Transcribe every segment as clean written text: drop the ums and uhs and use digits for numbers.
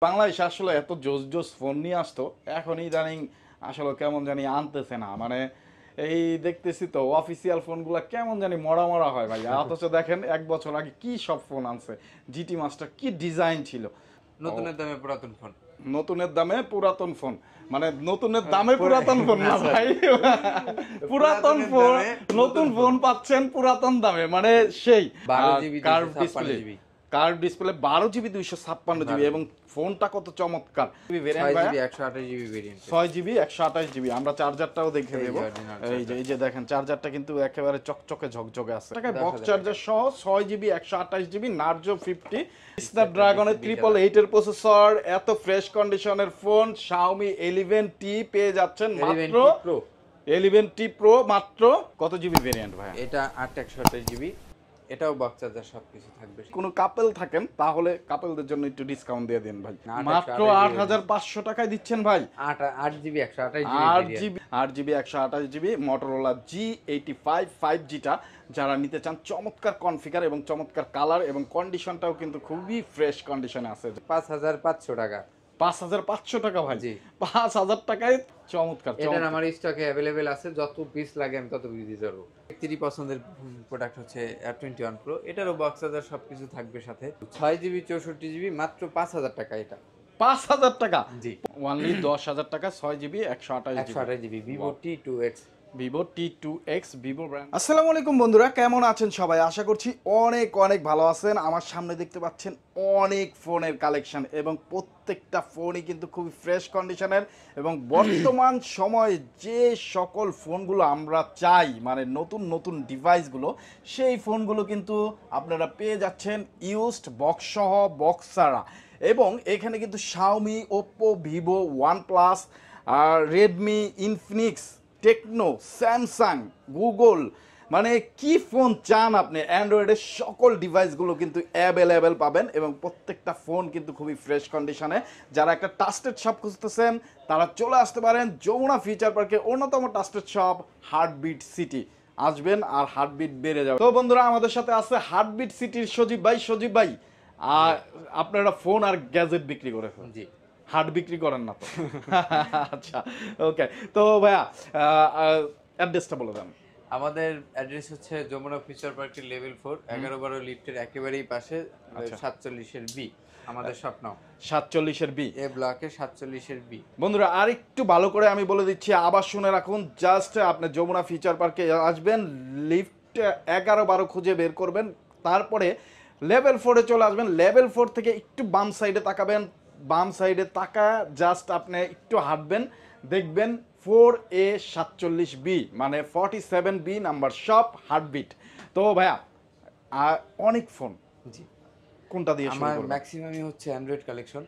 বাংলাদেশে আসলে এত জোস জোস ফোন নিয়ে আসতো, এখন ইদানিং আসলে কেমন জানি আনতেছে না। মানে এই দেখতেছি তো অফিসিয়াল ফোনগুলো কেমন জানি মরা মরা হয় ভাই। অথচ দেখেন 1 বছর আগে কি সব ফোন আনছে। জিটি মাস্টার কি ডিজাইন ছিল। ও, নতুনের দামে পুরাতন ফোন। নতুনের দামে পুরাতন ফোন, মানে নতুনের দামে পুরাতন ফোন না ভাই, পুরাতন পুরাতনের ফোন দামে নতুন ফোন পাচ্ছেন পুরাতন দামে, মানে সেই 12 GB curve 256 display, GB, curve display 12 GB 256 GB, এবং ফোনটা কত চমৎকার। ভেরিয়েন্ট 6 ভাই GB 128 GB variant. 6 GB 128 GB। আমরা চার্জারটাও দেখে এই যে দেবো। original এই যে দেখেন চার্জারটা কিন্তু একেবারে চকচকে ঝকঝকে আছে। টাকায় 10,000 বক্স চার্জার সহ 6 GB 128 GB নার্জো 50 স্ন্যাপড্রাগনের 888 এর প্রসেসর, এত ফ্রেশ কন্ডিশনের ফোন Xiaomi 11T পেয়ে যাচ্ছেন মাত্র 11T Pro। 11T Pro মাত্র কত জিবি ভেরিয়েন্ট ভাই? এটা 8 128 GB, এটাও বক্স চার্জার সবকিছু থাকবে। কোনো কাপল থাকেন তাহলে কাপলদের জন্য একটু ডিসকাউন্ট দিয়ে দিন ভাই। না, 8 মাত্র 8500 টাকায় দিচ্ছেন ভাই। 8 GB 128 GB 8 GB 128 GB Motorola G85 5Gটা যারা নিতে চান, চমৎকার কনফিগার এবং চমৎকার কালার, এবং কন্ডিশনটাও কিন্তু খুবই ফ্রেশ কন্ডিশনে আছে। 5500 টাকা। 5500 টাকা ভাই? জি। 5000 টাকায় চমৎকার এটার চমৎকার। আমার স্টকে অ্যাভেলেবেল আছে, যত পিস লাগে আমি তত পিস দিতে পারবো। ব্যক্তিরই পছন্দের প্রোডাক্ট হচ্ছে F21 Pro, এটারও বক্স চার্জার সবকিছু থাকবে সাথে। 6 GB 64 GB মাত্র 5000 টাকা এটা। 5000 টাকা? জি। ওনলি 10000 টাকা 6 GB 128 GB। 128 GB Vivo T2X। Vivo T2X Vivo brand. আসসালামু আলাইকুম বন্ধুরা, কেমন আছেন সবাই? আশা করছি অনেক অনেক ভালো আছেন। আমার সামনে দেখতে পাচ্ছেন অনেক ফোনের কালেকশন, এবং প্রত্যেকটা ফোনই কিন্তু খুবই ফ্রেশ কন্ডিশনের, এবং বর্তমান সময়ে যে সকল ফোনগুলো আমরা চাই, মানে নতুন নতুন ডিভাইসগুলো, সেই ফোনগুলো কিন্তু আপনারা পেয়ে যাচ্ছেন ইউজড বক্স সহ, বক্স ছাড়া। এবং এখানে কিন্তু Xiaomi, Oppo, Vivo, OnePlus, আর Redmi, Infinix, Tecno, Samsung, Google, মানে কি ফোন চান আপনি, অ্যান্ড্রয়েডের সকল ডিভাইসগুলো কিন্তু অ্যাভেলেবেল পাবেন, এবং প্রত্যেকটা ফোন কিন্তু খুবই ফ্রেশ কন্ডিশনে। যারা একটা ট্রাস্টেড শপ খুঁজতেছেন তারা চলে আসতে পারেন যমুনা ফিউচার পার্কে অন্যতম ট্রাস্টেড শপ হার্টবিট সিটি। আসবেন আর হার্টবিট বেড়ে যাবে। তো বন্ধুরা, আমাদের সাথে আছে হার্টবিট সিটির সজীব ভাই। সজীব ভাই, আপনারা ফোন আর গ্যাজেট বিক্রি করেছেন? জি। হার্ট বিক্রি করেন না তো? আচ্ছা, ওকে। তো ভাইয়া অ্যাড্রেসটা বলে দেন। আমাদের অ্যাড্রেস হচ্ছে যমুনা ফিউচার পার্কের লেভেল 4 11-12 লিফটের একেবারেই পাশে, 47 এর বি আমাদের স্বপ্ন। 47 এর বি এ ব্লকে 47 এর বি। বন্ধুরা, আর একটু ভালো করে আমি বলে দিচ্ছি, আবার শুনে রাখুন। জাস্ট আপনি যমুনা ফিউচার পার্কে আসবেন, লিফট 11-12 খুঁজে বের করবেন, তারপরে লেভেল 4-এ চলে আসবেন। লেভেল 4 থেকে একটু বাম সাইডে তাকাবেন, বাম সাইডে তাকা জাস্ট আপনি একটু হাঁটবেন, দেখবেন 4A47B, মানে 47B নাম্বার শপ হার্টবিট। তো ভাইয়া, অনেক ফোন, জি। কোনটা দিয়ে শুরু আমার করব? ম্যাক্সিমামই হচ্ছে অ্যান্ড্রয়েড কালেকশন,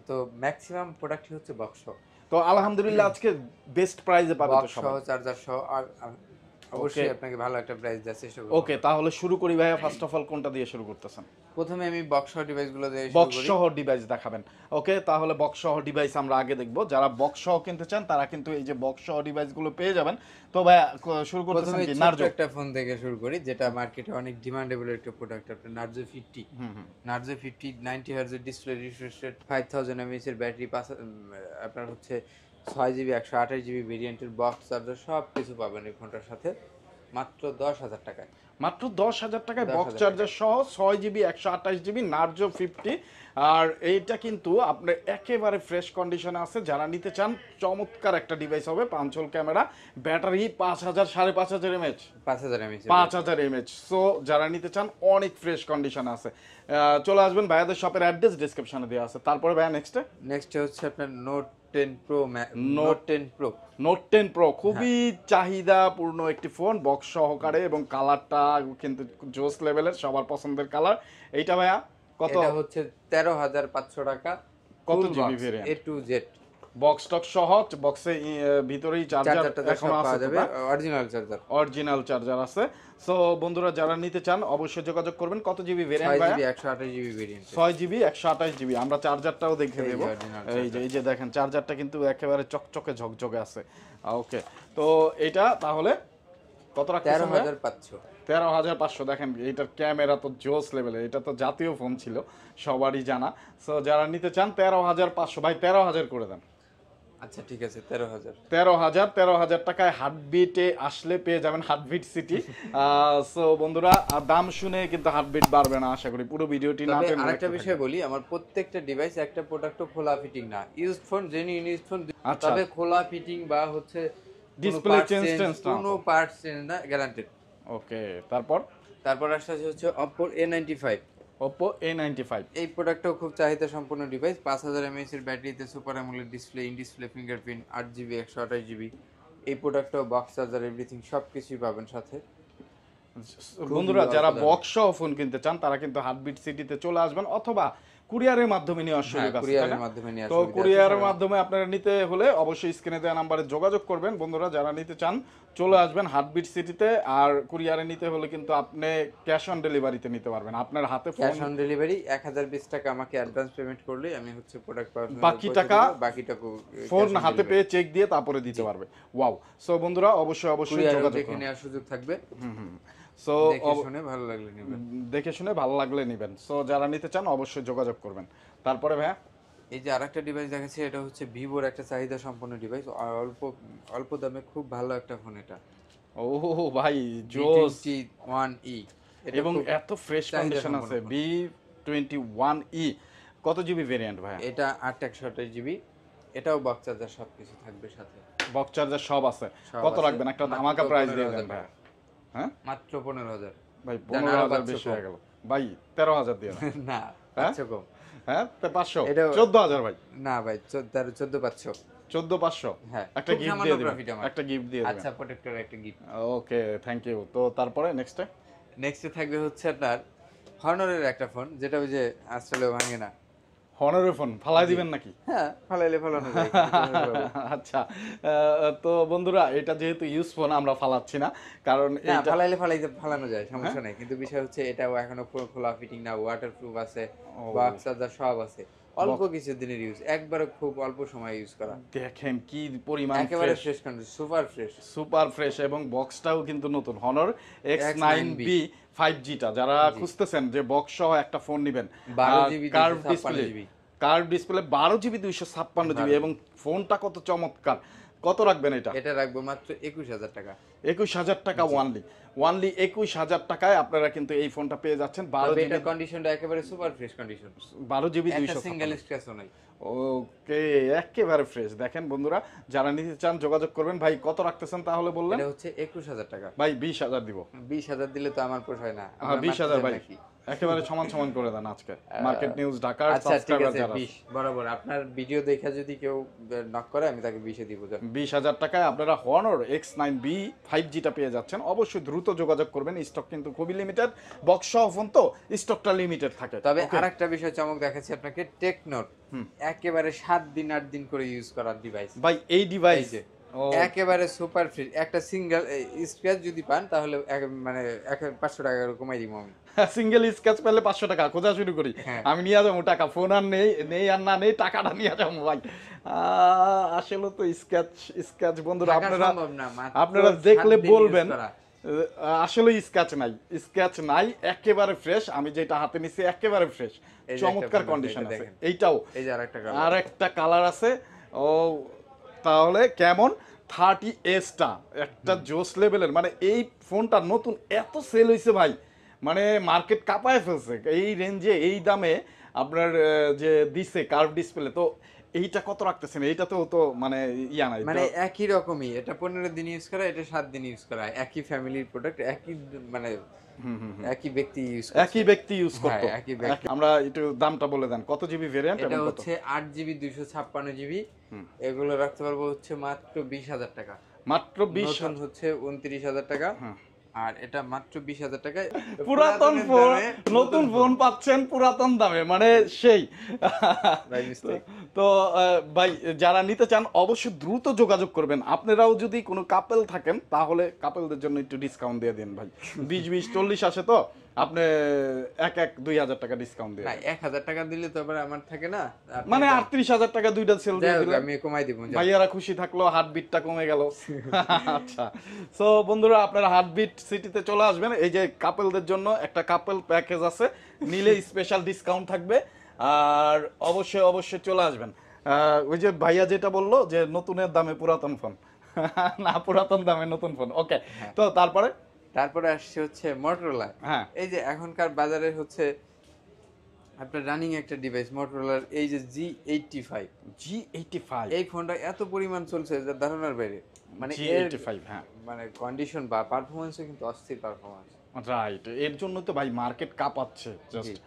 তো ম্যাক্সিমাম প্রোডাক্টই হচ্ছে বক্স সহ। তো আলহামদুলিল্লাহ আজকে বেস্ট প্রাইসে পাবে তো বক্স সহ, সবাই। চার্জার সহ, আর অবশ্যই আপনাকে ভালো একটা প্রাইস দেওয়ার চেষ্টা করব। ওকে, তাহলে শুরু করি ভাইয়া। ফার্স্ট অফ অল কোনটা দিয়ে শুরু করতেছেন? প্রথমে আমি বক্স সহ ডিভাইসগুলো দিয়ে শুরু বক্স করি। সহ ডিভাইস দেখাবেন? ওকে, তাহলে বক্স সহ ডিভাইস আমরা আগে দেখব। যারা বক্স সহ কিনতে চান তারা কিন্তু এই যে বক্স সহ ডিভাইসগুলো পেয়ে যাবেন। তো ভাইয়া শুরু করতেছেন প্রথমে কি? ছোট্ট নার্জো একটা ফোন থেকে শুরু করি, যেটা মার্কেটে অনেক ডিমান্ডেবল একটা প্রোডাক্ট, আপনার নার্জো 50। নার্জো 50 90 হার্জ এর ডিসপ্লে, রিফ্রেশ রেট, 5000 mAh এর ব্যাটারি, আপনার হচ্ছে 6 GB 128 GB ভেরিয়েন্টের বক্স চার্জার সব কিছু পাবেন এই ফোনটার সাথে মাত্র 10,000 টাকায়। মাত্র 10,000 টাকায় 10,000 বক্স চার্জার সহ 6 GB 128 GB নার্জো 50। আর এইটা কিন্তু আপনার একেবারে ফ্রেশ কন্ডিশনে আছে। যারা নিতে চান, চমৎকার একটা ডিভাইস হবে। 5 whole camera, battery 5000 5500 mAh, 5000 mAh। 5000 mAh। So যারা নিতে চান অনেক ফ্রেশ কন্ডিশনে আছে। চলে আসবেন, ভাইয়াদের শপের অ্যাড্রেস ডেসক্রিপশনে দেওয়া আছে। তারপরে ভাইয়া নেক্সটে হচ্ছে আপনার note 10 pro. Note 10 pro, note 10 pro খুবই চাহিদাপূর্ণ একটি ফোন, বক্স সহকারে, এবং কালারটা কিন্তু জোস লেভেলের, সবার পছন্দের কালার। এইটা ভাইয়া কত? এটা হচ্ছে 13,500 টাকা। কত GB variant? A to Z box টক সহ, বক্সে ভিতরেই চার্জার এখনো আছে, যাবে, অরিজিনাল চার্জার। অরিজিনাল চার্জার আছে। সো বন্ধুরা, যারা নিতে চান অবশ্যই যোগাযোগ করবেন। কত জিবি ভেরিয়েন্ট 6 ভাইয়া? GB 128 GB variant. 6 GB 128 GB। আমরা চার্জারটাও দেখে দেব। এই যে দেখেন চার্জারটা কিন্তু একেবারে চকচকে ঝকঝকে আছে। ওকে, তো এটা তাহলে কত রাখতেছেন ভাই? 13,500। 13,500। দেখেন এটার ক্যামেরা তো জোস লেভেলের, এটা তো জাতীয় ফোন ছিল, সবারই জানা। সো যারা নিতে চান 13,500 ভাই, 13,000 করে দেন। আচ্ছা ঠিক আছে, 13,000। 13,000 টাকায় হার্টবিটে আসলে পেয়ে যাবেন হার্টবিট সিটি। সো বন্ধুরা, দাম শুনে কিন্তু হার্টবিট বাড়বে না আশা করি, পুরো ভিডিওটি না তবে টেনে আরেকটা দেখতে বিষয় থাকবেন। বলি, আমার প্রত্যেকটা ডিভাইস একটা প্রোডাক্টও খোলা ফিটিং না, used phone genuine used phone. আচ্ছা। তবে খোলা ফিটিং বা হচ্ছে ডিসপ্লে চেঞ্জ কোনো পার্টস চেঞ্জ না, গ্যারান্টেড। ওকে, তারপর তারপর আসছে হচ্ছে Oppo A95। Oppo A95। এই প্রোডাক্টটাও খুব চাহিদা সম্পন্ন ডিভাইস। 5000 mAh এর ব্যাটারিতে super AMOLED display, in display fingerprint, 8GB 128GB। এই প্রোডাক্টটাও বক্স চার্জার এভরিথিং সব কিছুই পাবেন সাথে। বন্ধুরা খুবই যারা অল্প দামে। বক্স সহ ফোন কিনতে চান তারা কিন্তু হার্টবিট সিটিতে চলে আসবেন, অথবা কুরিয়ারের মাধ্যমে নেওয়ার সুযোগ আছে, কুরিয়ারের তাই না? মাধ্যমে নেওয়ার তো সুবিধা আছে কুরিয়ারের সবার। মাধ্যমে আপনারা নিতে হলে অবশ্যই স্ক্রিনে দেওয়া নাম্বারে যোগাযোগ করবেন। বন্ধুরা যারা নিতে চান চলে আসবেন হার্টবিট সিটিতে। আর কুরিয়ারে নিতে হলে কিন্তু আপনি ক্যাশ অন ডেলিভারিতে নিতে পারবেন, আপনার হাতে ফোন। ক্যাশ অন ডেলিভারি 1020 টাকা আমাকে অ্যাডভান্স পেমেন্ট করলে আমি হচ্ছে প্রোডাক্ট বাকি টাকা বাকিটাকে ফোন হাতে পেয়ে চেক দিয়ে তারপরে দিতে পারবে। ওয়াও। সো বন্ধুরা অবশ্যই যোগাযোগ দেখে করুন। নেওয়ার সুযোগ থাকবে। সো দেখে শুনে ভালো লাগলে নেবেন। দেখে শুনে ভালো লাগলে নেবেন। সো যারা নিতে চান অবশ্যই যোগাযোগ করবেন। তারপরে ভাইয়া, এই যে আরেকটা ডিভাইস দেখাচ্ছি, এটা হচ্ছে ভিভোর একটা চাহিদা সম্পন্ন ডিভাইস, অল্প অল্প দামে খুব ভালো একটা ফোন এটা। ও ভাই জোস, V21e। এবং এত ফ্রেশ কন্ডিশন আছে। V21e কত জিবি ভেরিয়েন্ট ভাইয়া? এটা 8/128GB। এটাও বক্স চার্জার সবকিছু থাকবে সাথে, বক্স চার্জার সব আছে। সব কত আছে। রাখবেন? একটা মাত্র ধামাকা প্রাইস দিয়ে 15,000 দেন ভাইয়া। হ্যাঁ মাত্র 15,000। ভাই, জান, আরো 15,000 500 বেশি কম। হয়ে গেল ভাই, 13,000 দিয়ে দেন। না, হ্যাঁ? 500 কম। হ্যাঁ, 500, এটাও- 14,000 ভাই, না ভাই, 14,500। 14,500। হ্যাঁ, একটা খুব গিফট সামান্য দিয়ে দিবেন, profit আমার। একটা গিফট দিয়ে দিবেন। আচ্ছা, প্রোটেক্টর একটা গিফট। Okay, thank you. তো তারপরে নেক্সটে নেক্সটে থাকবে হচ্ছে আপনার হনরের একটা ফোন, যেটা ওই যে আসলে ভাঙে না। হনারের ফোন ফালাই দিবেন নাকি? হ্যাঁ, ফালাইলে ফালানো যায়। আচ্ছা, তো বন্ধুরা এটা যেহেতু ইউজ ফোন আমরা ফালাচ্ছি না, কারণ না, এইটা ফালাইলে ফালানো যায়, সমস্যা নাই। কিন্তু বিষয় হচ্ছে এটাও এখনো খোলা ফিটিং না, ওয়াটারপ্রুফ আছে, বক্স চার্জার সব আছে। অল্প কিছু দিনের ইউজ, একবারে খুব অল্প সময় ইউজ করা। দেখেন কি পরিমাণ একেবারে fresh condition, super fresh. Super fresh, এবং বক্সটাও কিন্তু নতুন। হনর X9B 5G টা যারা খুঁজতেছেন যে বক্স সহ একটা ফোন নেবেন, 12GB curve 256GB। Display, curve display 12GB 256GB, এবং ফোনটা কত চমৎকার। কত রাখবেন এটা? এটা রাখবো মাত্র 21,000 টাকা। 21,000 টাকা ওয়ানলি 21,000 টাকায় আপনারা কিন্তু এই ফোনটা পেয়ে যাচ্ছেন। 12GB, এটার কন্ডিশনটা একেবারে সুপার ফ্রেশ কন্ডিশন, 12GB একটা সিঙ্গেল 256। স্ক্র্যাচও নাই। ওকে, একেবারে ফ্রেশ। দেখেন বন্ধুরা যারা নিতে চান যোগাযোগ করবেন। ভাই কত রাখতেছেন তাহলে বললেন? এটা হচ্ছে 21,000 টাকা। ভাই 20,000 দিব। 20,000 দিলে তো আমার পোষায় না। হ্যাঁ, 20,000 ভাই, একেবারে সমান সমান করে দেন আজকে। মার্কেট নিউজ ঢাকার আচ্ছা ঠিক সাবস্ক্রাইবার আছে, যারা 20 বরাবর। আপনার ভিডিও দেখে যদি কেউ নক করে আমি তাকে 20 এ দিব। 20,000 টাকায় আপনারা হনর X9B 5G টা পেয়ে যাচ্ছেন। অবশ্যই দ্রুত যোগাযোগ করবেন, স্টক কিন্তু খুবই লিমিটেড। বক্স সহ ফোন তো স্টকটা লিমিটেড থাকে। তবে Okay? আরেকটা বিষয় চমক দেখাচ্ছি আপনাকে, টেকনোর একেবারে 7 দিন 8 দিন করে ইউজ করার ডিভাইস। ভাই এই ডিভাইস এই যে, একেবারে সুপার ফ্রি। একটা সিঙ্গেল স্ক্র্যাচ যদি পান তাহলে মানে 500 টাকা করে কমাই দিব আমি। সিঙ্গেল স্ক্র্যাচ পেলে 500 টাকা খোঁজা শুরু করি। হ্যাঁ। আমি নিয়ে যাবো টাকা, ফোন আর নেই আর না নেই, টাকাটা নিয়ে যাবো ভাই। আসলে তো স্ক্র্যাচ বন্ধুরা থাকা আপনারা সম্ভব না, মাত্র আপনারা 7 দেখলে দিন বলবেন use করা। আসলে স্ক্র্যাচ নাই, একেবারে ফ্রেশ। আমি যেটা হাতে নিছি একেবারে ফ্রেশ, এই যে একটা চমৎকার phone কন্ডিশন আছে, আছে। দেখেন। এইটাও এই যে আরেকটা কালার। আর একটা কালার আছে। ও তাহলে কেমন 30s টা একটা জোস লেভেলের, মানে এই ফোনটা নতুন এত সেল হইছে ভাই, মানে মার্কেট কাঁপায় ফেলছে এই রেঞ্জে এই দামে। আপনার যে দিছে কার্ভ ডিসপ্লে, তো এইটা কত রাখতেছেন? এইটাতেও তো মানে ইয়া নাই, মানে একই রকমই, এটা 15 দিন ইউজ করা, এটা 7 দিন ইউজ করা, একই ফ্যামিলির প্রোডাক্ট, একই মানে একই ব্যক্তি ইউজ করে। একই ব্যক্তি ইউজ করতো। হ্যাঁ, একই ব্যক্তি। আমরা একটু দামটা বলে দেন, কত জিবি ভেরিয়েন্ট এটা এবং কত? হচ্ছে 8GB 256GB। এগুলো রাখতে পারবো হচ্ছে মাত্র 20,000 টাকা। মাত্র 20। নতুন হচ্ছে 29,000 টাকা। আর এটা মাত্র 20,000 টাকায় পুরাতন ফোন নতুন ফোন পাচ্ছেন পুরাতন দামে, মানে সেই। By mistake। তো ভাই যারা নিতে চান অবশ্যই দ্রুত যোগাযোগ করবেন। আপনারাও যদি কোনো কাপল থাকেন তাহলে কাপলদের জন্য একটু ডিসকাউন্ট দিয়ে দিন ভাই। 20 20 40 আসে তো, আপনি এক 2,000 টাকা ডিসকাউন্ট দিয়ে না 1000 টাকা দিলে তো আবার আমার থাকে না, আপনি মানে দেন। 38,000 টাকা দুইটা সেল যাই দিয়ে হোক, দিলেন, আমি কমাই দিব যাও। ভাইয়ারা খুশি থাকলো, হার্টবিটটা কমে গেল। আচ্ছা, সো বন্ধুরা আপনারা হার্টবিট সিটিতে চলে আসবেন। এই যে কাপলদের জন্য একটা কাপল প্যাকেজ আছে, নিলে স্পেশাল ডিসকাউন্ট থাকবে। আর অবশ্যই অবশ্যই চলে আসবেন। ওই যে ভাইয়া যেটা বললো যে নতুনের দামে পুরাতন ফোন, না পুরাতন দামে নতুন ফোন, ওকে। তো তারপরে আসছে হচ্ছে মোটরোলা। হ্যাঁ, এই যে এখনকার বাজারে হচ্ছে আপনার রানিং একটা ডিভাইস মোটরোলার, এই যে G85। G85, এই ফোনটা এত পরিমাণ চলছে যে ধারণার বাইরে, মানে এর G85, হ্যাঁ মানে কন্ডিশন বা পারফরমেন্সও কিন্তু অস্থির পারফরমেন্স। রাইট। এর জন্য তো ভাই মার্কেট কাঁপাচ্ছে, জাস্ট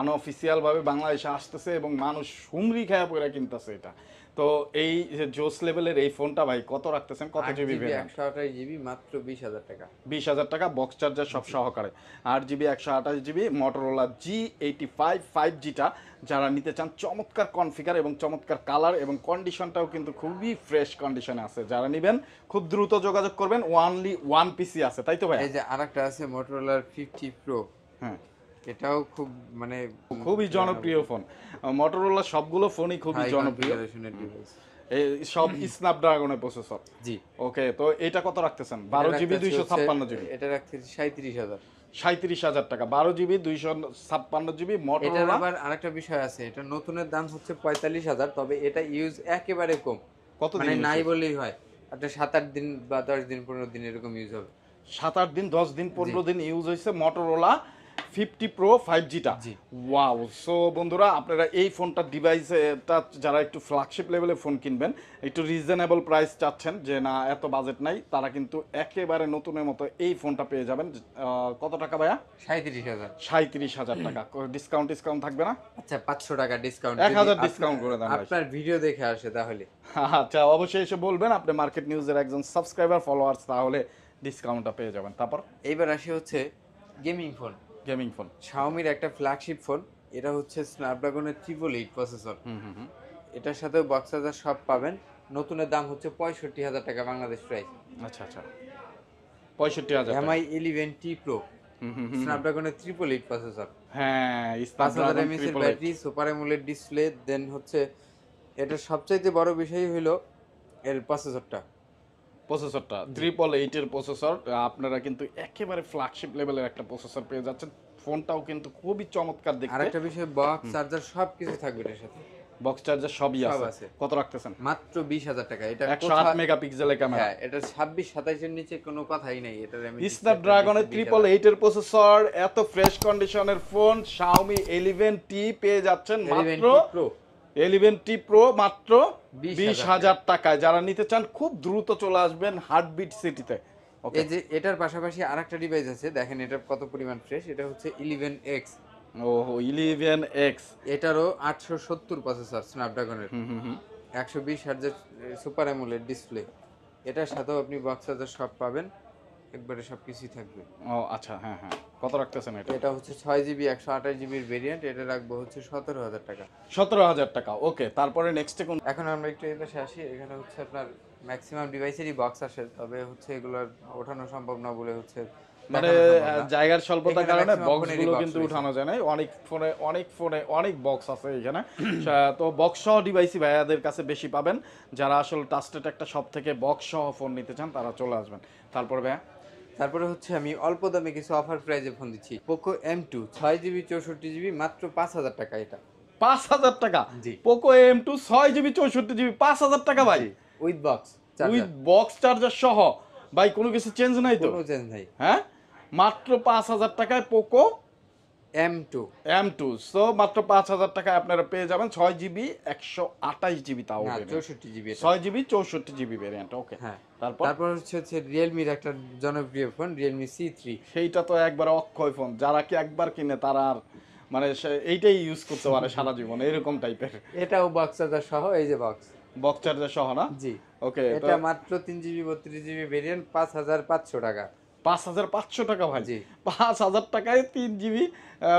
আনঅফিসিয়াল ভাবে বাংলাদেশে আসতেছে এবং মানুষ হুমরি খায়া পয়রা কিনতেছে এটা। তো এই যে জোস লেভেলের এই ফোনটা ভাই কত রাখতেছেন, কত জিবি ভ্যারিয়েন্ট? 128 জিবি মাত্র 20,000 টাকা। 20,000 টাকা বক্স চার্জার সব সহকারে, 8 জিবি 128 জিবি মোটরোলা G85 5Gটা যারা নিতে চান, চমৎকার কনফিগার এবং চমৎকার কালার এবং কন্ডিশনটাও কিন্তু খুবই ফ্রেশ কন্ডিশনে আছে। যারা নেবেন খুব দ্রুত যোগাযোগ করবেন, ওয়ানলি ওয়ান পিসি আছে, তাই তো ভাই? এই যে আরেকটা আছে মোটরোলার 50 প্রো, হ্যাঁ এটাও খুব মানে খুবই জনপ্রিয় ফোন। মোটরোলা সবগুলো ফোনই খুবই জনপ্রিয়, ডিভাইস। এই সব স্ন্যাপড্রাগনের প্রসেসর। জি, ওকে, তো এটা কত রাখতেছেন? 12 জিবি 256 জিবি, এটা রাখতেছি 37,000। 37,000 টাকা, 12 জিবি 256 জিবি এটার মোটরোলা। আবার আরেকটা বিষয় আছে, এটা নতুনের দাম হচ্ছে 45,000, তবে এটা ইউজ একেবারে কম, কতদিন মানে use নাই হয়েছে? বললেই হয়। আপনার 7-8 দিন বা 10 দিন 15 দিন এরকম ইউজ হবে। 7-8 দিন 10 দিন 15 দিন ইউজ হয়েছে মোটরোলা 50 প্রো 5Gটা। জি। ওয়াও। সো বন্ধুরা আপনারা এই ফোনটা ডিভাইসটা যারা একটু ফ্ল্যাগশিপ লেভেলের ফোন কিনবেন, একটু রিজনেবল প্রাইস চাচ্ছেন, যে না এত বাজেট নাই, তারা কিন্তু একেবারে নতুনের মতো এই ফোনটা পেয়ে যাবেন। কত টাকা ভাইয়া? 37,000। 37,000 টাকা। ডিসকাউন্ট থাকবে না? আচ্ছা, 500 টাকা ডিসকাউন্ট, 1,000 ডিসকাউন্ট করে দেন ভাই। আপনার ভিডিও দেখে আসে তাহলে। আচ্ছা, অবশ্যই এসে বলবেন আপনি মার্কেট নিউজের একজন সাবস্ক্রাইবার ফলোয়ার্স, তাহলে ডিসকাউন্টটা পেয়ে যাবেন। তারপর এইবার আসি হচ্ছে গেমিং ফোন। গেমিং ফোন, শাওমির একটা ফ্ল্যাগশিপ ফোন, এটা হচ্ছে স্ন্যাপড্রাগনের 888 প্রসেসর। এটার সাথে বক্স চার্জার সব পাবেন। নতুনের দাম হচ্ছে 65,000 টাকা বাংলাদেশ প্রাইস। আচ্ছা আচ্ছা, 65,000 টাকা। MI 11T Pro, স্ন্যাপড্রাগনের 888 প্রসেসর, হ্যাঁ 5000 mAh এর ব্যাটারি, সুপার অ্যামোলেড ডিসপ্লে। দেন হচ্ছে এটার সবচাইতে বড় বিষয় হলো এর প্রসেসরটা। প্রসেসরটা 888 এর প্রসেসর, আপনারা কিন্তু একেবারে ফ্ল্যাগশিপ লেভেলের একটা প্রসেসর পেয়ে যাচ্ছেন। ফোনটাও কিন্তু খুবই চমৎকার দেখতে। আরেকটা বিষয়, বক্স চার্জার সবকিছু থাকবে এটার সাথে। বক্স চার্জার সবই সব আছে। আছে। কত রাখতেছেন? মাত্র 20,000 টাকা। এটা 108 মেগাপিক্সেলের ক্যামেরা। হ্যাঁ, এটা 26-27 এর নিচে কোনো কথাই নাই। এটার আমি স্ন্যাপড্রাগনের 888 এর প্রসেসর, এত ফ্রেশ কন্ডিশনের ফোন Xiaomi 11T পেয়ে যাচ্ছেন মাত্র 11T Pro মাত্র 20,000 টাকায়। যারা নিতে চান খুব দ্রুত চলে আসবেন হার্টবিট সিটিতে। ওকে, এই যে এটার পাশাপাশি আরেকটা ডিভাইস আছে, দেখেন এটা কত পরিমাণ ফ্রেশ। এটা হচ্ছে 11X। ওহো 11X, এটারও 870 প্রসেসর স্ন্যাপড্রাগনের, 120 হার্জের সুপার অ্যামোলেড ডিসপ্লে। এটার সাথেও আপনি বক্স চার্জার সব পাবেন, একবারে সব কিছুই থাকবে। ও আচ্ছা, হ্যাঁ হ্যাঁ, কত রাখতেছেন এটা? এটা হচ্ছে 6 জিবি 128 জিবির ভেরিয়েন্ট, এটা রাখবো হচ্ছে 17,000 টাকা। 17,000 টাকা। ওকে, তারপরে নেক্সটে কোন? এখন আমরা একটু এই পাশে আসি। এখানে হচ্ছে আপনার ম্যাক্সিমাম ডিভাইসেরই বক্স আসে, তবে হচ্ছে এগুলোর ওঠানো সম্ভব না বলে হচ্ছে মানে জায়গার স্বল্পতার এখানে কারণে maximum বক্স ফোনেরই গুলো box কিন্তু রয়েছে। উঠানো যায় না। অনেক বক্স আছে এখানে। তো বক্স সহ ডিভাইসই ভাইয়াদের কাছে বেশি পাবেন। যারা আসলে ট্রাস্টেড একটা শপ থেকে বক্স সহ ফোন নিতে চান তারা চলে আসবেন। তারপর ভাইয়া? তারপরে হচ্ছে আমি অল্প দামে কিছু অফার প্রাইজে ফোন দিচ্ছি। পোকো M2 6 জিবি 64 জিবি মাত্র 5,000 টাকা। এটা 5,000 টাকা। জি। পোকো M2 6 জিবি 64 জিবি 5,000 টাকা ভাই, with box with charger, box charger সহ। ভাই কোনো কিছু চেঞ্জ নাই তো? কোনো চেঞ্জ নাই। হ্যাঁ, মাত্র 5,000 টাকায় পোকো M2। M2। সো মাত্র 5,000 টাকায় আপনারা পেয়ে যাবেন 6 জিবি 128 জিবি, তাও না 64 GB. 6 GB 64 GB variant. Okay, হ্যাঁ, তারপর তারপর হচ্ছে রিয়েলমির একটা জনপ্রিয় ফোন রিয়েলমি C3। সেইটা তো একবার অক্ষয় ফোন, যারা কি একবার কিনে তারা আর মানে এইটাই ইউজ করতে পারে সারা জীবন, এরকম টাইপের। এটাও বক্স চার্জার সহ, এই যে বক্স বক্স চার্জার সহ না? জি। ওকে, এটা মাত্র 3 জিবি 32 জিবি ভেরিয়েন্ট 5,500 টাকা। 5,500 টাকা ভাই। জি। 5,000 টাকায় 3 GB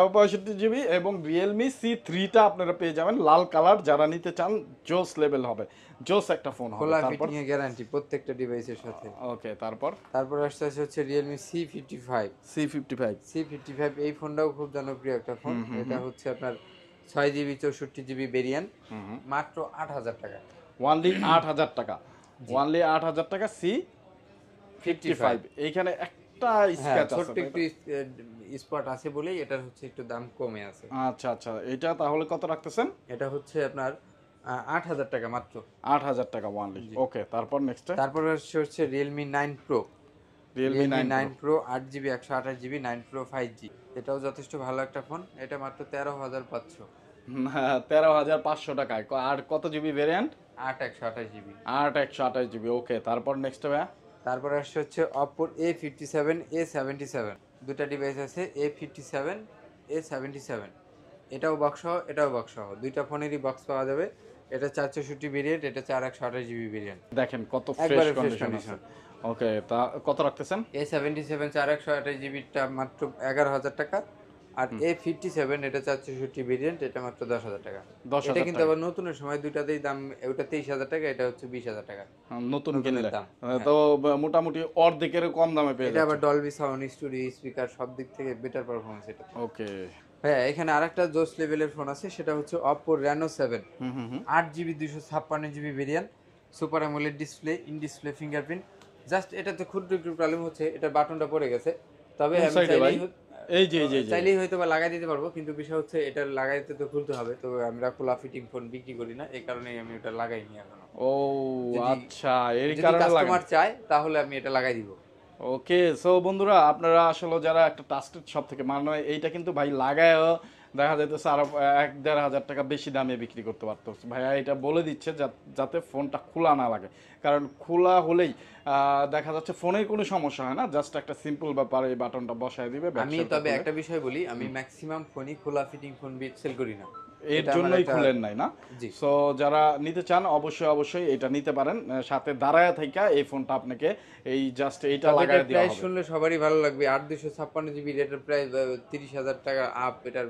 65 GB এবং রিয়েলমি C3টা আপনারা পেয়ে যাবেন লাল কালার। যারা নিতে চান জোস লেভেল হবে, জোস একটা ফোন হবে। খোলা তারপর ফিটিং এর গ্যারান্টি প্রত্যেকটা ডিভাইসের সাথে। ওকে, তারপর তারপর আসছে হচ্ছে Realme C55। C55 C55 এই ফোনটাও খুব জনপ্রিয় একটা ফোন। এটা হচ্ছে আপনার 6GB 64GB ভেরিয়েন্ট, মাত্র 8,000 টাকা। ওনলি 8,000 টাকা, ওনলি 8,000 টাকা C55। এইখানে একটা হ্যাঁ, স্ক্র্যাচ আছে, ছোট্ট একটু স্পট আছে বলেই এটার হচ্ছে একটু দাম কমে আছে। আচ্ছা আচ্ছা, এটা তাহলে কত রাখতেছেন? এটা হচ্ছে আপনার 8,000 টাকা মাত্র। 8,000 টাকা ওনলি। ওকে, তারপর নেক্সট তারপর হচ্ছে Realme 9 Pro। Realme 9 Pro 8GB 128GB 9 Pro 5G, এটাও যথেষ্ট ভালো একটা ফোন। এটা মাত্র 13,500। 13,500 টাকায়। আর কত জিবি ভেরিয়েন্ট? 8 128GB। 128 GB। ওকে, তারপর নেক্সট ভাইয়া? তারপর আসছে হচ্ছে Oppo A57 A77। দুটা ডিভাইস আছে, A57 A77। এটাও বক্স সহ, এটাও বক্স সহ, দুইটা ফোনেরই বক্স পাওয়া যাবে। এটা 464 ভেরিয়েন্ট, এটা 4 128GB ভেরিয়েন্ট। দেখেন কত ফ্রেশ একবারে ফ্রেশ কন্ডিশন আছে। কন্ডিশন। ওকে, তা কত রাখতেছেন? A77 4 128GBটা মাত্র 11,000 টাকা। আর A57 এটা 464 ভেরিয়েন্ট, এটা মাত্র 10,000 টাকা। 10,000 এটা কিন্তু টাকা। আবার নতুনের সময় দুইটাতেই দাম, ওটা 23,000 টাকা, এটা হচ্ছে 20,000 টাকা। নতুন নতুনের কিনলে দাম। তো মোটামুটি অর্ধেকের কম দামে পেয়ে এটা আবার যাচ্ছে। ডলবি সাউন্ড, স্টুডিও, স্পিকার সব দিক থেকে বেটার পারফরম্যান্স এটা। ওকে। হ্যাঁ, এখানে আরেকটা জোস লেভেলের ফোন আছে, সেটা হচ্ছে Oppo Reno 7। 8GB 256GB variant, super AMOLED display, in display fingerprint. Just এটাতে ক্ষুদ্র একটু প্রবলেম হচ্ছে, এটা বাটনটা পড়ে গেছে। তবে কোন আমি সাইডে ভাই? এই যে চাইলেই হয়তো বা লাগাই দিতে পারবো, কিন্তু বিষয় হচ্ছে এটা লাগাই দিতে তো খুলতে হবে। তো আমরা খোলা ফিটিং ফোন বিক্রি করি না, এই কারণেই আমি ওটা লাগাইনি এখনো। ও যদি- আচ্ছা, এর যদি কারণে লাগে। কাস্টমার চায় তাহলে আমি এটা লাগাই দিব। ওকে, সো বন্ধুরা, আপনারা আসলে যারা একটা ট্রাস্টেড শপ থেকে মানে এইটা কিন্তু ভাই লাগায়ও দেখা যাইতেছে আরো 1-1.5 হাজার টাকা বেশি দামে বিক্রি করতে পারতো। ভাইয়া এটা বলে দিচ্ছে যাতে ফোনটা খোলা না লাগে, কারণ খোলা হলেই দেখা যাচ্ছে ফোনের কোনো সমস্যা হয় না, জাস্ট একটা সিম্পল ব্যাপার, এই বাটনটা বসায় দিবে। আমি তবে একটা বিষয় বলি, আমি ম্যাক্সিমাম ফোনই খোলা ফিটিং ফোন সেল করি না। এর এটা আমার জন্যই একটা- খুলেন নাই না? জি। সো যারা নিতে চান অবশ্যই এটা নিতে পারেন। সাথে দাঁড়ায় থেকে এই ফোনটা আপনাকে এই জাস্ট এইটা তবে লাগায় এটার দেওয়া প্রাইস হবে। শুনলে সবারই ভালো লাগবে। 8 256GB, এটার প্রাইস 30,000 টাকা আপ। এটার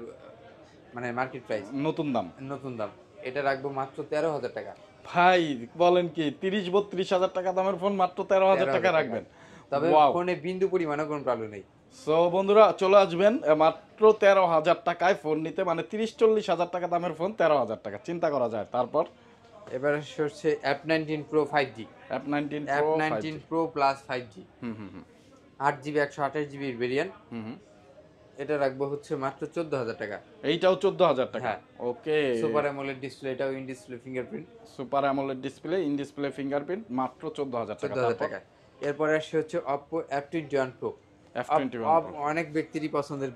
মানে মার্কেট প্রাইস, নতুন দাম। নতুন দাম। এটা রাখবো মাত্র 13,000 টাকা। ভাই বলেন কি, 30-32 হাজার টাকা দামের ফোন মাত্র 13,000 টাকা 13,000 রাখবেন? তবে Wow! ফোনে বিন্দু পরিমাণও কোনো প্রবলেম নেই। সো বন্ধুরা, চলে আসবেন মাত্র 13,000 টাকায় ফোন নিতে, মানে 30-40 হাজার টাকা দামের ফোন 13,000 টাকা, চিন্তা করা যায়। তারপর এবার হচ্ছে F19 Pro 5G। F19 Pro F19 Pro plus 5G, 8GB 128GB variant. এটা রাখবো হচ্ছে মাত্র 14,000 টাকা। এইটাও 14,000 টাকা। হ্যাঁ। ওকে, সুপার অ্যামোলেড ডিসপ্লে, এটাও in display fingerprint. Super AMOLED display, in display fingerprint, মাত্র 14,000 টাকা। 14,000 টাকা। এরপরে আসছে হচ্ছে Oppo F21 Pro। F21 Pro। অনেক ব্যক্তিরই পছন্দের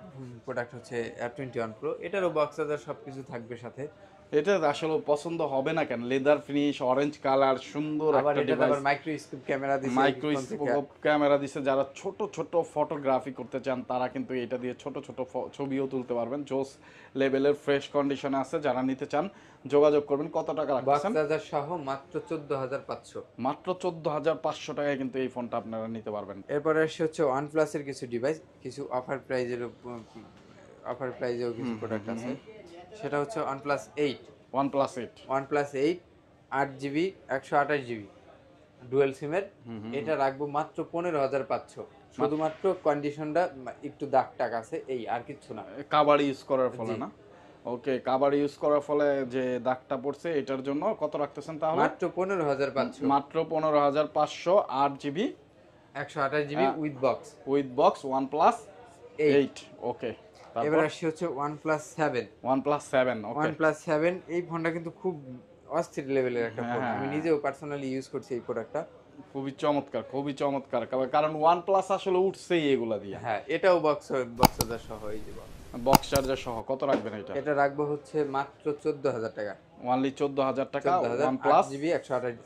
প্রোডাক্ট হচ্ছে F21 Pro। এটারও বক্স চার্জার সবকিছু থাকবে সাথে। এটা আসলে পছন্দ হবে না কেন? লেদার ফিনিশ, অরেঞ্জ কালার, সুন্দর আবার একটা এটা ডিভাইস। আবার মাইক্রোস্কোপ ক্যামেরা দিছে। মাইক্রোস্কোপ ক্যামেরা দিছে। যারা ছোট ছোট ফটোগ্রাফি করতে চান তারা কিন্তু এটা দিয়ে ছোট ছোট ছবিও তুলতে পারবেন। জোস লেভেলের ফ্রেশ কন্ডিশনে আছে। যারা নিতে চান যোগাযোগ করবেন। কত টাকা বক্স রাখতেছেন? চার্জার সহ মাত্র 14,500। মাত্র 14,500 টাকায় কিন্তু এই ফোনটা আপনারা নিতে পারবেন। এরপরে আসছে হচ্ছে OnePlus এর কিছু ডিভাইস, কিছু অফার প্রাইজেও কিছু প্রোডাক্ট আছে। সেটা হচ্ছে OnePlus 8। OnePlus 8 OnePlus 8 8GB 128GB dual সিমের। এটা রাখবো মাত্র 15,500। শুধুমাত্র কন্ডিশনটা একটু দাগ টাক আছে, এই আর কিছু না। কাভার ইউজ করার ফলে জি। না? ওকে, কাভার ইউজ করার ফলে যে দাগটা পড়ছে, এটার জন্য কত রাখতেছেন তাহলে? মাত্র 15,500। মাত্র 15,500, 8GB 128GB with box. With box, OnePlus 8। ওকে, এবার আসছে হচ্ছে OnePlus 7। OnePlus 7। ওকে, OnePlus 7 এই ফোনটা কিন্তু খুব অস্থির লেভেলের একটা ফোন। হ্যাঁ। আমি নিজেও পার্সোনালি ইউজ করছি এই প্রোডাক্টটা। খুবই চমৎকার, খুবই চমৎকার। কারণ OnePlus আসলে উঠছেই এগুলা দিয়ে। হ্যাঁ, এটাও বক্সার সহ এই যে বক্স চার্জার সহ। কত রাখবেন এটা? এটা রাখবো হচ্ছে মাত্র 14,000 টাকা। অনলি 14,000 টাকা। 14,000 OnePlus 8GB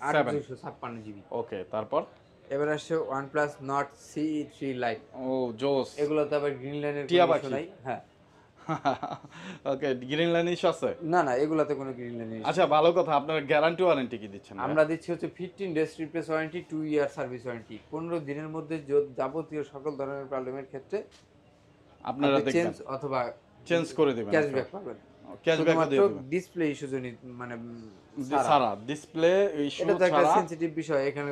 256GB। ওকে, তারপর এবার আসছে OnePlus Nord CE3 Lite। ও জোস। এগুলো তো আবার গ্রিন লাইনের টিয়া কোনো পাখি। ইস্যু নাই। হ্যাঁ, ওকে, গ্রিন লাইন ইস্যু আছে? না না, এগুলাতে কোনো গ্রিন লাইন নেই। আচ্ছা, ভালো কথা। আপনার গ্যারান্টি ওয়ারেন্টি কি দিচ্ছেন ভাইয়া? আমরা দিচ্ছি হচ্ছে 15 days replace warranty, 2 year service warranty. 15 দিনের মধ্যে যাবতীয় সকল ধরনের প্রবলেমের ক্ষেত্রে আপনারা দেখবেন, চেঞ্জ অথবা চেঞ্জ করে দিবেন, ক্যাশব্যাক পাবেন। ক্যাশব্যাক দিয়ে শুধুমাত্র দিবেন। ডিসপ্লে ইস্যু জন্য, মানে সারা ডিসপ্লে ইস্যু এটা তো একটা ছাড়া। সেনসিটিভ বিষয়, এখানে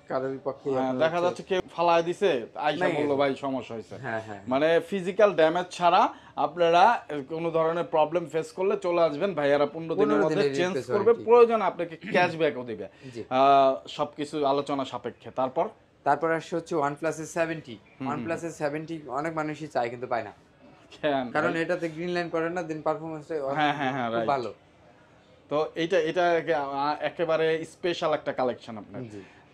কারোরই পক্ষে দেখা যাচ্ছে কেউ ফালায় দিছে, আইসা নাই, বললো ভাই সমস্যা হয়েছে। হ্যাঁ হ্যাঁ, মানে ফিজিক্যাল ড্যামেজ ছাড়া আপনারা কোনো ধরনের প্রবলেম ফেস করলে চলে আসবেন, ভাইয়ারা 15 দিনের মধ্যে চেঞ্জ করবে, প্রয়োজন আপনাকে ক্যাশব্যাকও দিবে, সবকিছু আলোচনা সাপেক্ষে। তারপর আসছে হচ্ছে OnePlus 70। OnePlus 70 অনেক মানুষই চায় কিন্তু পায় না, কারণ এটাতে গ্রিন লাইন করে না, দেন পারফরম্যান্সটা খুব ভালো। তো এটা একেবারে স্পেশাল একটা কালেকশন আপনার,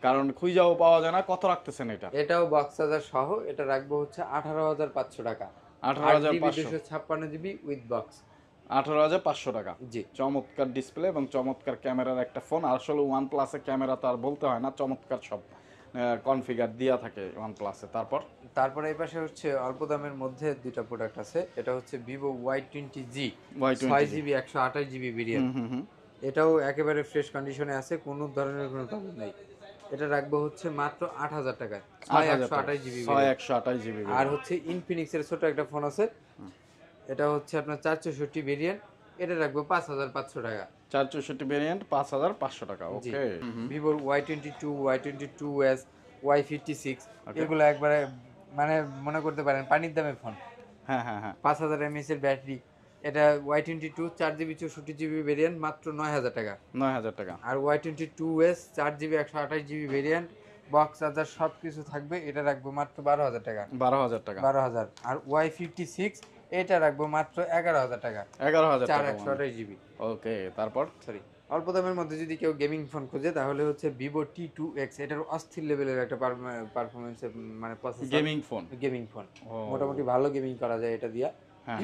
কারণ খুঁজাও পাওয়া যায় না। কত রাখতেছেন এটা? এটাও বক্স চার্জার সহ, এটা রাখবো হচ্ছে 18,500 টাকা। 18,500, 256 জিবি উইথ বক্স, 18,500 টাকা। জি, চমৎকার ডিসপ্লে এবং চমৎকার ক্যামেরার একটা ফোন। আসলে OnePlus-এর ক্যামেরা তো আর বলতে হয় না, চমৎকার সব কনফিগার দেয়া থাকে OnePlus-এ। তারপরে এই পাশে হচ্ছে অল্প দামের মধ্যে দুইটা প্রোডাক্ট আছে। এটা হচ্ছে Vivo Y20G, 6GB 128GB variant. এটাও একেবারে ফ্রেশ কন্ডিশনে আছে, কোনো ধরনের কোনো প্রবলেম নেই। এটা রাখবো হচ্ছে মাত্র 8,000 টাকায়, 128GB। আর হচ্ছে ইনফিনিক্সের ছোট একটা ফোন আছে, এটা হচ্ছে আপনার 464 ভেরিয়েন্ট, এটা রাখবো 5,500 টাকা। 464 ভেরিয়েন্ট 5,500 টাকা। ওকে। ভিভোর Y22, Y22s, Y56, এগুলো একবারে মানে মনে করতে পারেন পানির দামে ফোন। হ্যাঁ হ্যাঁ হ্যাঁ, 5000 mAh এর ব্যাটারি। এটা Y22 4GB 64GB ভেরিয়েন্ট, মাত্র 9,000 টাকা। 9,000 টাকা। আর Y22s 4GB 128GB variant, box charger সব কিছু থাকবে, এটা রাখবো মাত্র 12,000 টাকা। 12,000 টাকা। 12,000। আর Y56 এটা রাখবো মাত্র 11,000 টাকা। 11,000 টাকা। 128GB। ওকে, তারপর সরি, অল্প দামের মধ্যে যদি কেউ গেমিং ফোন খোঁজে তাহলে হচ্ছে Vivo T2X। এটার অস্থির লেভেলের একটা পারফরম্যান্স, মানে প্রসেসর, গেমিং ফোন মোটামুটি ভালো গেমিং করা যায় এটা দিয়া। হ্যাঁ,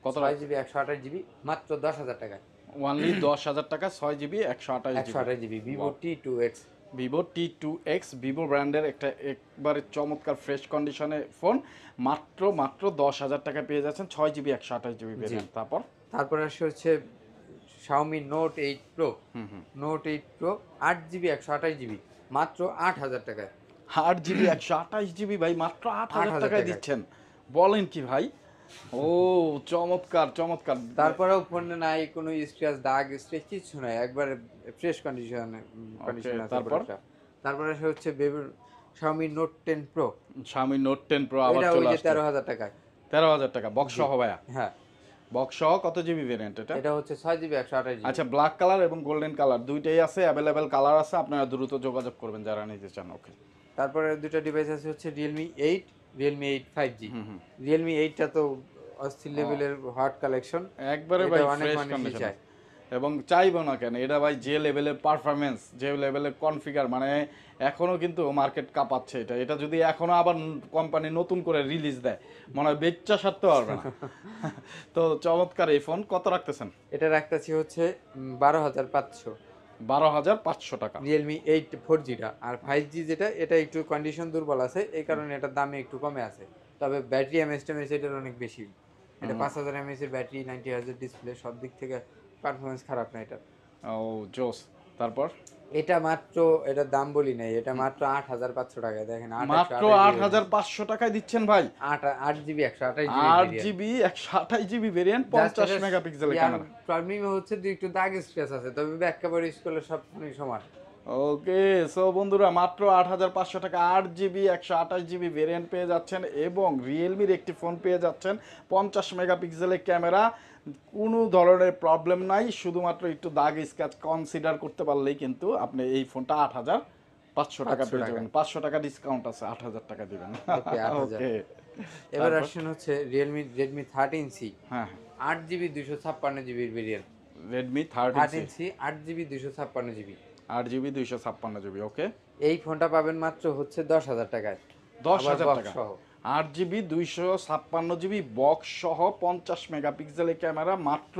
কত? 6GB 128GB, মাত্র 10,000 টাকায়। অনলি 10,000 টাকা, 6GB 128GB Vivo T2X। Vivo T2X, Vivo ব্র্যান্ডের একটা একবারে চমৎকার ফ্রেশ কন্ডিশনে ফোন, মাত্র 10,000 টাকা পেয়ে যাচ্ছেন, 6GB 128GB ভেরিয়েন্ট। তারপর আসছে হচ্ছে Xiaomi Note 8 Pro, Note 8 Pro 8GB 128GB, মাত্র 8,000 টাকায়। 8GB 128GB ভাই, মাত্র 8,000 টাকায় দিচ্ছেন? বলেন কি ভাই! ও চমৎকার চমৎকার। তারপরেও ফোনে নাই কোনো স্ক্র্যাচ, দাগ, স্ক্র্যাচ কিছু নাই, একবারে ফ্রেশ কন্ডিশনে আছে। তারপরে হচ্ছে Xiaomi Note 10 Pro, Xiaomi Note 10 Pro আবার এটা চলে ওই যে আসছে 13,000 টাকায়। 13,000 টাকা বক্স সহ ভাইয়া? হ্যাঁ, বক্স সহ। কত জিবি ভেরিয়েন্ট এটা? এটা হচ্ছে 6GB 128GB। আচ্ছা, ব্ল্যাক কালার এবং গোল্ডেন কালার দুইটাই আছে, অ্যাভেলেবেল কালার আছে, আপনারা দ্রুত যোগাযোগ করবেন যারা নিতে চান। ওকে। তারপরে দুটো ডিভাইস আছে হচ্ছে Realme 8, Realme 8 5G। Realme 8টা তো অস্থির লেভেলের হট কালেকশন, একবারে ভাই ফ্রেশ কন্ডিশন, এবং চাইবো না কেন এটা ভাই, যে লেভেলের পারফরম্যান্স, যে লেভেলের কনফিগার, মানে এখনো কিন্তু মার্কেট কাঁপাচ্ছে এটা যদি এখনো আবার কোম্পানি নতুন করে রিলিজ দেয়, মনে হয় বেচ্চা সারতে পারবে না। তো চমৎকার এই ফোন, কত রাখতেছেন? এটা রাখতেছি হচ্ছে 12,500। 12,500 টাকা। Realme 8 4Gটা। আর 5G যেটা, এটা একটু কন্ডিশন দুর্বল আছে, এই কারণে এটার দামে একটু কমে আছে, তবে ব্যাটারি এমএএইচ এটার অনেক বেশি। এটা 5,000 mAh এর ব্যাটারি, 90Hz ডিসপ্লে, সব দিক থেকে পারফরম্যান্স খারাপ না এটা। ও জোস। তারপর এটা মাত্র, এটার দাম বলি নাই, এটা মাত্র 8,500 টাকায়। দেখেন, মাত্র 8,500 টাকায় দিচ্ছেন ভাই। 8GB 128GB 8GB 128GB variant, 50 মেগাপিক্সেলের ক্যামেরা। প্রবলেম হচ্ছে যে একটু দাগ স্ক্র্যাচ আছে, তবে ব্যাক কভার ইউজ করলে সব ফোনই সমান। ওকে, সো বন্ধুরা, মাত্র 8,500 টাকা 8GB 128GB ভেরিয়েন্ট পেয়ে যাচ্ছেন, এবং রিয়েলমির একটি ফোন পেয়ে যাচ্ছেন, 50 মেগাপিক্সেলের ক্যামেরা, কোনো ধরনের প্রবলেম নাই, শুধুমাত্র একটু দাগ স্ক্র্যাচ কনসিডার করতে পারলেই কিন্তু আপনি এই ফোনটা 8,500 টাকা পেয়ে যাবেন। 500 টাকা ডিসকাউন্ট আছে, 8,000 টাকা দিবেন। ওকে, এবার আসেন হচ্ছে Redmi 13C। হ্যাঁ, 8GB 256GB variant. Redmi 13C 8GB 256GB। 8GB 256GB। ওকে, এই ফোনটা পাবেন মাত্র হচ্ছে 10,000 টাকায়। 10,000 টাকা, 8GB 256GB বক্স সহ, 50 মেগাপিক্সেলের ক্যামেরা, মাত্র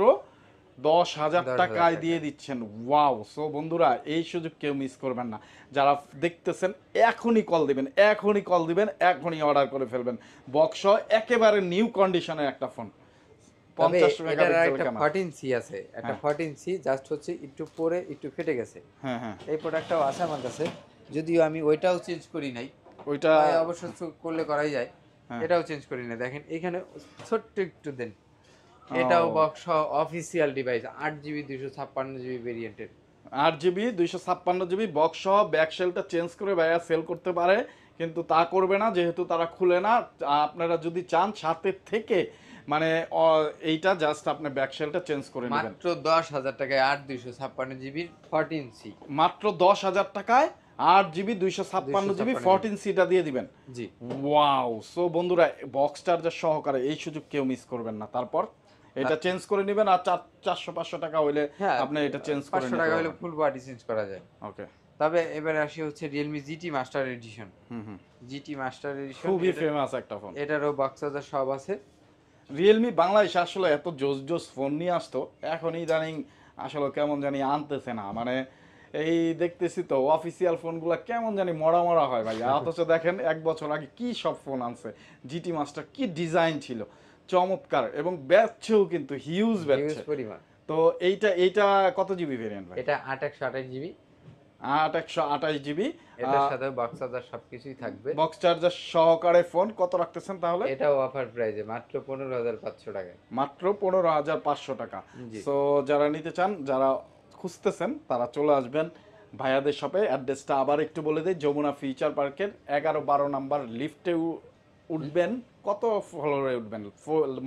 10,000 টাকায় দিয়ে দিচ্ছেন। ওয়াও! সো বন্ধুরা, এই সুযোগ কেউ মিস করবেন না। যারা দেখতেছেন এখনই কল দিবেন, এখনই অর্ডার করে ফেলবেন। বক্স সহ একেবারে নিউ কন্ডিশনের একটা ফোন, তবে 50 এটার মেগাপিক্সেল একটা ক্যামেরা। 14C আছে, একটা 14C জাস্ট হচ্ছে একটু পরে একটু ফেটে গেছে। হ্যাঁ হ্যাঁ, এই প্রোডাক্টটাও আছে আমার কাছে, যদিও আমি ওইটাও চেঞ্জ করি নাই, ওইটা হয় অবশ্য করলে করাই যায়। হ্যাঁ। এটাও চেঞ্জ করি না, দেখেন এখানে ছোট্ট একটু দেন। ও, এটাও box official device, 8GB 256GB ভেরিয়েন্টের। 8GB 256GB বক্স সহ ব্যাক শেলটা চেঞ্জ করে ভাইয়া সেল করতে পারে, কিন্তু তা করবে না যেহেতু তারা খুলে না। আপনারা যদি চান সাথে থেকে মানে এইটা জাস্ট আপনি ব্যাক শেলটা চেঞ্জ করে নেবেন মাত্র 10,000 টাকায় 8 256GB 14C। মাত্র 10,000 টাকায় 8GB 256GB 14Cটা দিয়ে দিবেন। জি, ওয়াও! সো বন্ধুরা, বক্স চার্জার সহকারে এই সুযোগ কেউ মিস করবেন না। তারপর এটা চেঞ্জ করে নেবেন, আর 400-500 টাকা হইলে হ্যাঁ, আপনি এটা চেঞ্জ করে 500 নিতে টাকা হলে পারবেন। ফুল বডি চেঞ্জ করা যায়। ওকে। তবে এবারে আসি হচ্ছে Realme GT মাস্টার এডিশন। হুম। GT মাস্টার এডিশন খুবই ফেমাস একটা ফোন। এটারও বক্স চার্জার সব আছে। রিয়েলমি বাংলাদেশে আসলে এত জোস জোস ফোন নিয়ে আসতো, এখন ইদানিং আসলে কেমন জানি আনতেছে না। মানে এই দেখতেছি তো অফিসিয়াল ফোনগুলো কেমন জানি মরা মরা হয় ভাই। অথচ দেখেন 1 বছর আগে কি সব ফোন আনছে। জিটি মাস্টার কি ডিজাইন ছিল, চমৎকার, এবং ব্যাচেও কিন্তু হিউজ হিউজ ব্যাচ। পরিমাণ। তো এইটা কত জিবি ভেরিয়েন্ট ভাই? এটা 8 128GB, 8 128GB। এটার সাথে বক্স চার্জার সবকিছুই থাকবে। বক্স চার্জার সহকারে ফোন কত রাখতেছেন তাহলে? এটাও অফার প্রাইসে মাত্র 15,500 টাকায়। মাত্র 15,500 টাকা। জি। সো যারা নিতে চান, যারা খুঁজতেছেন, তারা চলে আসবেন ভাইয়াদের শপে। অ্যাড্রেসটা আবার একটু বলে দিই, যমুনা ফিউচার পার্কের 11-12 নাম্বার লিফটে উঠবেন। কত ফ্লোরে উঠবেন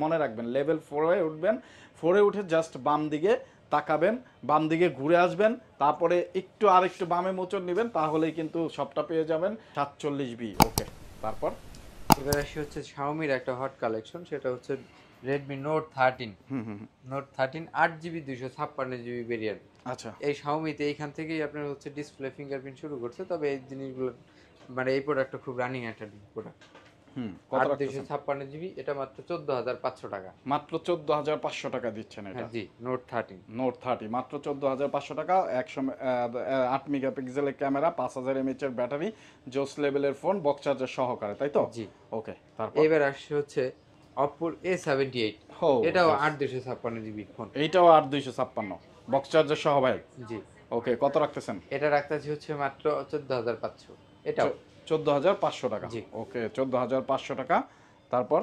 মনে রাখবেন, লেভেল 4-এ উঠবেন। 4-এ উঠে জাস্ট বাম দিকে তাকাবেন, বাম দিকে ঘুরে আসবেন, তারপরে আরেকটু বামে মোচড় নেবেন, তাহলেই কিন্তু সবটা পেয়ে যাবেন 47B। ওকে, তারপর এবার আসি হচ্ছে Xiaomi-র একটা হট কালেকশন, সেটা হচ্ছে Redmi Note 13। Note 13 8GB 256GB variant. আচ্ছা। এই Xiaomi-তে এইখান থেকেই আপনার হচ্ছে ডিসপ্লে ফিঙ্গারপ্রিন্ট শুরু করছে। তবে এই জিনিসগুলো মানে এই প্রোডাক্টটা খুব রানিং একটা প্রোডাক্ট। কত 8 রাখতেছেন? 256GB, এটা মাত্র 14,500 টাকা। মাত্র 14,500 টাকা দিচ্ছেন এটা। হ্যাঁ জি, Note 13। নোট 30 মাত্র 14,500 টাকা। 8 মেগাপিক্সেলের ক্যামেরা, 5000 mAh এর ব্যাটারি, জোস লেভেলের ফোন, বক্স চার্জার সহকারে, তাই তো? জি। ওকে, তারপর এবার আসছে হচ্ছে Oppo A78। ও, এটাও yes. 8 256GB phone. এইটাও 8 256 বক্স চার্জার সহ ভাই। জি, ওকে, কত রাখতেছেন? এটা রাখতেছি হচ্ছে মাত্র 14,500। এটাও 14,500 টাকা। জি। ওকে, 14,500 টাকা। তারপর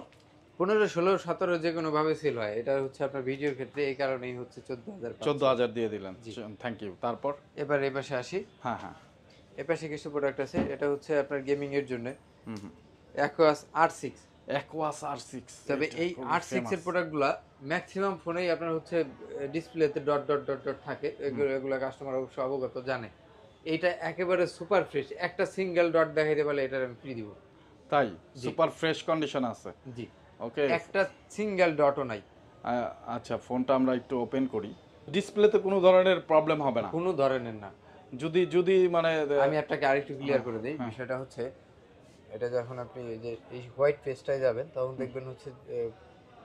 15 16 17 যে কোনো ভাবে সেল হয়, এটা হচ্ছে আপনার ভিডিওর ক্ষেত্রে, এই কারণেই হচ্ছে 14,500। 14,000 দিয়ে দিলেন, থ্যাংক ইউ। তারপর এবার এই পাশে আসি। হ্যাঁ। এই পাশে কিছু প্রোডাক্ট আছে, এটা হচ্ছে আপনার গেমিং এর জন্য হুম। Aquos R6। Aquos R6। তবে এই R6 এর প্রোডাক্টগুলো ম্যাক্সিমাম ফোনেই আপনার হচ্ছে ডিসপ্লেতে ডট ডট ডট ডট থাকে, এগুলো কাস্টমার অবশ্য অবগত জানে। এইটা একেবারে সুপার ফ্রেশ, একটা সিঙ্গেল ডট দেখাইতে পারলে এটার আমি ফ্রি দিব। তাই সুপার ফ্রেশ কন্ডিশন আছে? জি, ওকে, একটা সিঙ্গেল ডটও নাই। আচ্ছা, ফোনটা আমরা একটু ওপেন করি। ডিসপ্লেতে কোনো ধরনের প্রবলেম হবে না? কোনো ধরনের না। যদি মানে আমি আপনাকে আরেকটু ক্লিয়ার করে দিই, বিষয়টা হচ্ছে এটা যখন আপনি এই হোয়াইট পেজটায় যাবেন, তখন দেখবেন হচ্ছে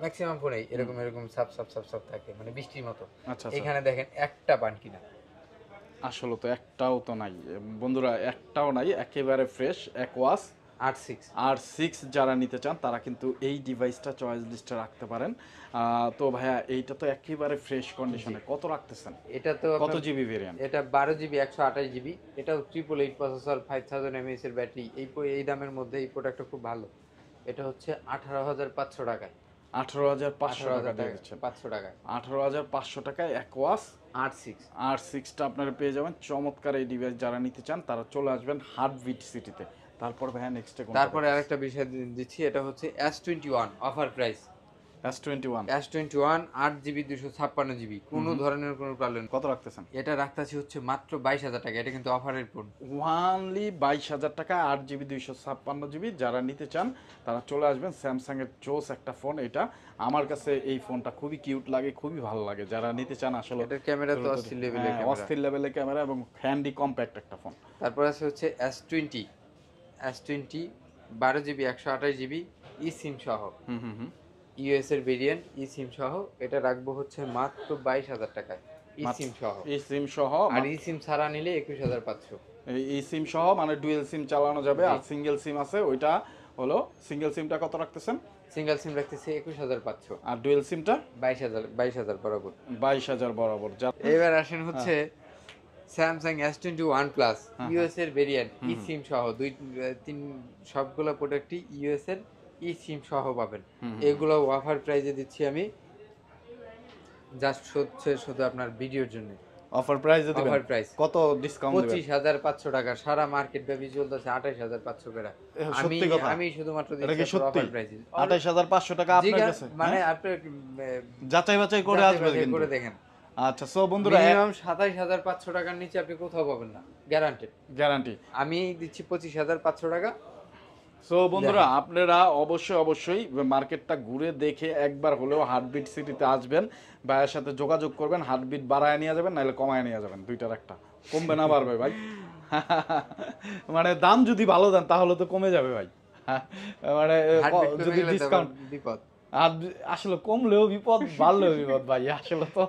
ম্যাক্সিমাম ফোনেই এরকম এরকম সাব সাব সাব সাব থাকে, মানে বৃষ্টির মতো। আচ্ছা, এখানে দেখেন একটা পান কিনা। আসলে তো একটাও তো নাই বন্ধুরা, একটাও নাই, একেবারে ফ্রেশ Aquos R6। R6 যারা নিতে চান তারা কিন্তু এই ডিভাইসটা চয়েস লিস্টে রাখতে পারেন। তো ভাইয়া এইটা তো একেবারে ফ্রেশ কন্ডিশনে, কত রাখতেছেন? এটা তো কত জিবি ভেরিয়েন্ট? এটা 12GB 128GB, এটাও 888 প্রসেসর, 5000 mAh এর ব্যাটারি। এই দামের মধ্যে এই প্রোডাক্টটা খুব ভালো। এটা হচ্ছে 18,500 টাকায়। 18,500 টাকা দিয়ে দিচ্ছেন। 500 টাকায় 18,500 টাকায় Aquos R6। R6টা আপনারা পেয়ে যাবেন। চমৎকার এই ডিভাইস যারা নিতে চান তারা চলে আসবেন হার্টবিট সিটিতে। তারপর ভাইয়া নেক্সটে কোন? তারপরে আরেকটা বিষয় দিচ্ছি, এটা হচ্ছে S21 offer price. S21 S21 8GB 256GB, কোনো ধরনের কোনো প্রবলেম। কত রাখতেছেন? এটা রাখতেছি হচ্ছে মাত্র 22,000 টাকা। এটা কিন্তু অফারের ফোন। ওয়ানলি 22,000 টাকা, 8GB 256GB। যারা নিতে চান তারা চলে আসবেন। স্যামসাং এর জোস একটা ফোন এটা। আমার কাছে এই ফোনটা খুবই কিউট লাগে, খুবই ভালো লাগে। যারা নিতে চান আসলে এটার ক্যামেরা তো অস্থির লেভেলের ক্যামেরা। অস্থির লেভেলের ক্যামেরা এবং হ্যান্ডি কম্প্যাক্ট একটা ফোন। তারপর আছে হচ্ছে S20 12GB 128GB ই সিম সহ, ইউএস এর ভেরিয়েন্ট, ই সিম সহ। এটা রাখবো হচ্ছে মাত্র 22,000 টাকায়, ই সিম সহ। এই সিম সহ, আর ই সিম ছাড়া নিলে 21,500। এই সিম সহ মানে ডুয়েল সিম চালানো যাবে। আর সিঙ্গেল সিম আছে, ওইটা হলো সিঙ্গেল সিমটা কত রাখতেছেন? সিঙ্গেল সিম রাখতেছি 21500। আর ডুয়েল সিমটা 22000 বরাবর। 22,000 বরাবর। এবার আসেন হচ্ছে স্যামসাং S21 প্লাস ইউএস এর ভেরিয়েন্ট ই সিম সহ তিন সবগুলো প্রোডাক্টই ইউএস এর ই সিম সহ পাবেন। এগুলো অফার প্রাইজে দিচ্ছি আমি, জাস্ট হচ্ছে শুধু আপনার ভিডিওর জন্য। অফার প্রাইসে দিবেন? অফার প্রাইস কত ডিসকাউন্ট দিবেন? 25500 টাকা। সারা মার্কেট ব্যাপী চলতেছে 28500 করে। আমি সত্যি কথা? আমি শুধুমাত্র এটা কি দিচ্ছি সত্যি? অফার প্রাইসে 28,500 টাকা আপনার কাছে? মানে হ্যাঁ? আপনি যাচাই বাছাই করে আসবে যাচাই কিন্তু। করে দেখেন। আচ্ছা, সো বন্ধুরা মিনিমাম 27500 টাকার নিচে আপনি কোথাও পাবেন না, গ্যারান্টেড। গ্যারান্টি। আমি দিচ্ছি 25500 টাকা। সো বন্ধুরা আপনারা অবশ্যই মার্কেটটা ঘুরে দেখে একবার হলেও হার্টবিট সিটিতে আসবেন, ভাইয়ের সাথে যোগাযোগ করবেন, হার্টবিট বাড়ায় নিয়ে যাবেন নাহলে কমায় নিয়ে যাবেন, দুইটার একটা। কমবে না বাড়বে ভাই? মানে দাম যদি ভালো দেন তাহলে তো কমে যাবে ভাই। মানে যদি ডিসকাউন্ট বিপদ। আর আসলে কমলেও বিপদ, বাড়লেও বিপদ ভাই আসলে তো।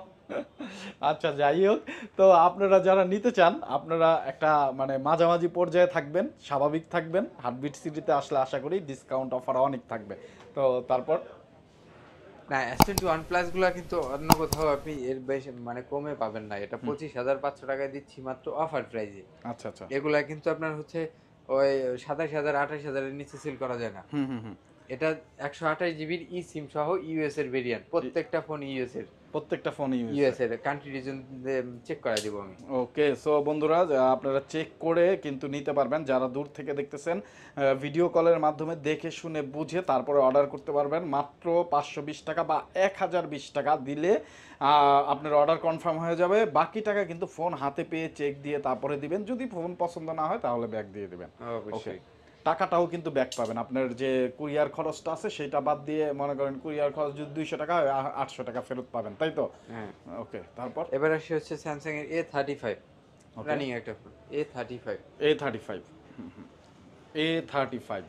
আচ্ছা, যাই হোক, তো আপনারা যারা নিতে চান আপনারা একটা মানে মাঝামাঝি পর্যায়ে থাকবেন, স্বাভাবিক থাকবেন। হার্টবিট সিটিতে আসলে আশা করি ডিসকাউন্ট অফার অনেক থাকবে। তো তারপর না, S21 প্লাস গুলা কিন্তু অন্য কোথাও আপনি এর বেশি মানে কমে পাবেন না। এটা 25500 টাকায় দিচ্ছি মাত্র অফার প্রাইজে। আচ্ছা আচ্ছা। এগুলা কিন্তু আপনার হচ্ছে ওই 27000 28000 এর নিচে সেল করা যায় না। এটা 128 জিবির ই সিম সহ ইউএস এর ভেরিয়েন্ট। প্রত্যেকটা ফোন ইউএস এর, প্রত্যেকটা ফোন ইউএস এর কান্ট্রি রিজন চেক করে দিব আমি। ওকে, সো বন্ধুরা আপনারা চেক করে কিন্তু নিতে পারবেন। যারা দূর থেকে দেখতেছেন ভিডিও কলের মাধ্যমে দেখে শুনে বুঝে তারপরে অর্ডার করতে পারবেন। মাত্র 520 টাকা বা 1020 টাকা দিলে আপনার অর্ডার কনফার্ম হয়ে যাবে। বাকি টাকা কিন্তু ফোন হাতে পেয়ে চেক দিয়ে তারপরে দিবেন। যদি ফোন পছন্দ না হয় তাহলে ব্যাক দিয়ে দিবেন। অবশ্যই। টাকাটাও কিন্তু ব্যাক পাবেন। আপনার যে কুরিয়ার খরচটা আছে সেটা বাদ দিয়ে মনে করেন কুরিয়ার খরচ যদি 200 টাকা হয় 800 টাকা ফেরত পাবেন, তাই তো? হ্যাঁ। ওকে, তারপর এবার আসি হচ্ছে স্যামসাং এর A35 রানিং একটা ফোন। A35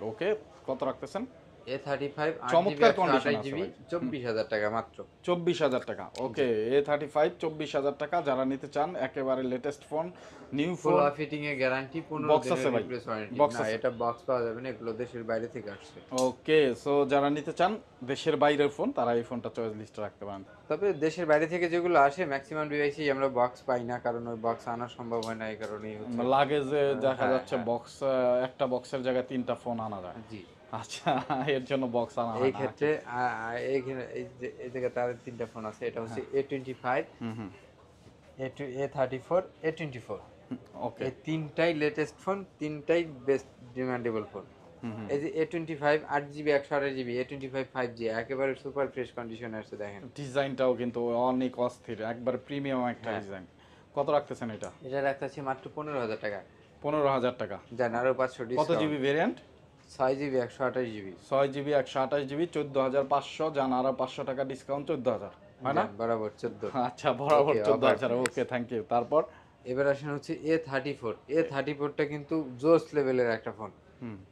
ওকে, কত রাখতেছেন? A35 চমৎকার 8GB কন্ডিশন 128 আছে জিবি ভাই। 24000 টাকা মাত্র। 24,000 টাকা। ওকে, A35 24,000 টাকা। যারা নিতে চান একেবারে লেটেস্ট ফোন, নিউ ফুল ফোন, ফিটিং এ গ্যারান্টি, 15 বক্স আছে দিনের ভাই? Replace warranty. বক্স না, আছে? এটা বক্স পাওয়া যাবে না, এগুলো দেশের বাইরে থেকে আসছে। ওকে, সো যারা নিতে চান দেশের বাইরের ফোন তারা এই ফোনটা চয়েস লিস্টে রাখতে পারেন। তবে দেশের বাইরে থেকে যেগুলো আসে ম্যাক্সিমাম ডিভাইসেই আমরা বক্স পাই না, কারণ ওই বক্স আনা সম্ভব হয় না, এই কারণেই হচ্ছে। লাগেজে দেখা হ্যাঁ, যাচ্ছে বক্স, একটা বক্সের জায়গায় 3টা ফোন আনা যায়। জি। আচ্ছা, এর জন্য বক্স আনা হয় এই না। ক্ষেত্রে এইখানে এই জায়গায় তাদের 3টা ফোন আছে। এটা হচ্ছে A25, A34, A24। ওকে, এই তিনটাই লেটেস্ট ফোন, তিনটাই বেস্ট ডিমান্ডেবল ফোন। এই যে A25 8GB 128GB, A25 5G একেবারে সুপার ফ্রেশ কন্ডিশনে আছে, দেখেন। ডিজাইনটাও কিন্তু অনেক অস্থির, একবার প্রিমিয়াম একটা ডিজাইন। কত রাখতেছেন এটা? এটা রাখতেছি মাত্র 15000 টাকা। 15,000 টাকা। জান আরো 500 কত discount. GB variant? 6GB 128GB। 6GB 128GB 14,500, জান আরো 500 টাকা ডিসকাউন্ট 14,000, হয় না? বরাবর 14। আচ্ছা, বরাবর Okay, 14,000। offer okay, thank you. তারপর এবার আসেন হচ্ছে A34টা কিন্তু জোস লেভেলের একটা ফোন,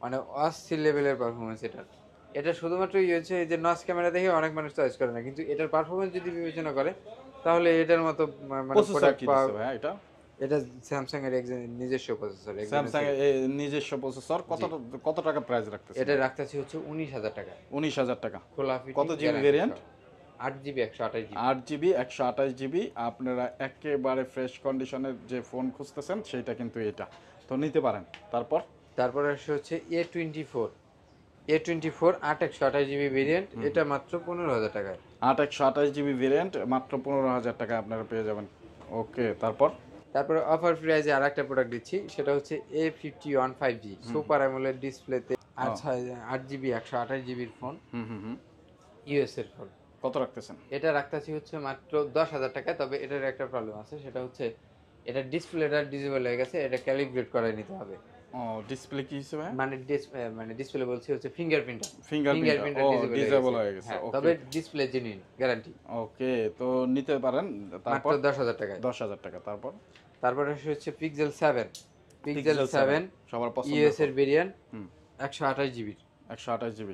মানে অস্থির লেভেলের পারফরমেন্স এটা। এটা শুধুমাত্র হচ্ছে এই যে নচ ক্যামেরা দেখে অনেক মানুষ চয়েস করে না, কিন্তু এটার পারফরমেন্স যদি বিবেচনা করে তাহলে এটার মতো মানে প্রসেসর প্রোডাক্ট কি পাওয়া। দিচ্ছে ভাই এটা? এটা স্যামসাং এর নিজস্ব প্রসেসর। স্যামসাং এর নিজস্ব প্রসেসর। কত টাকা প্রাইস রাখতেছে? এটা রাখতেছি হচ্ছে 19000 টাকা। 19,000 টাকা। খোলা ফিটিং। কত GB variant? 8GB 128GB। 8GB 128GB। আপনারা একেবারে ফ্রেশ কন্ডিশনের যে ফোন খুঁজতেছেন সেটা কিন্তু এটা, তো নিতে পারেন। তারপর আসে হচ্ছে A24 8 128GB ভেরিয়েন্ট। এটা মাত্র 15000 টাকায়। 8 128GB ভেরিয়েন্ট মাত্র 15,000 টাকা আপনারা পেয়ে যাবেন। ওকে, তারপরে অফার প্রাইজে আরেকটা প্রোডাক্ট দিচ্ছি, সেটা হচ্ছে A51 5G সুপার অ্যামোলেড ডিসপ্লেতে 8GB 128GB ফোন, ইউএস এর ফোন। কত রাখতেছেন? এটা রাখতেছি হচ্ছে মাত্র 10000 টাকা। তবে এটার একটা প্রবলেম আছে, সেটা হচ্ছে এটা ডিসপ্লেটা ডিসেবল হয়ে গেছে, এটা ক্যালিব্রেট করে নিতে হবে। ও, ডিসপ্লে কি হিসেবে? মানে ডিসপ্লে বলছি হচ্ছে ফিঙ্গারপ্রিন্ট। ফিঙ্গারপ্রিন্ট ডিসেবল হয়ে গেছে। হ্যাঁ, তবে ডিসপ্লে জেনুইন, গ্যারান্টি। ওকে, তো নিতে পারেন। মাত্র 10000 টাকায়। 10,000 টাকা। তারপর হচ্ছে পিক্সেল 7 সবার পছন্দ, ইউএস এর ভেরিয়েন্ট 128GB। 128GB।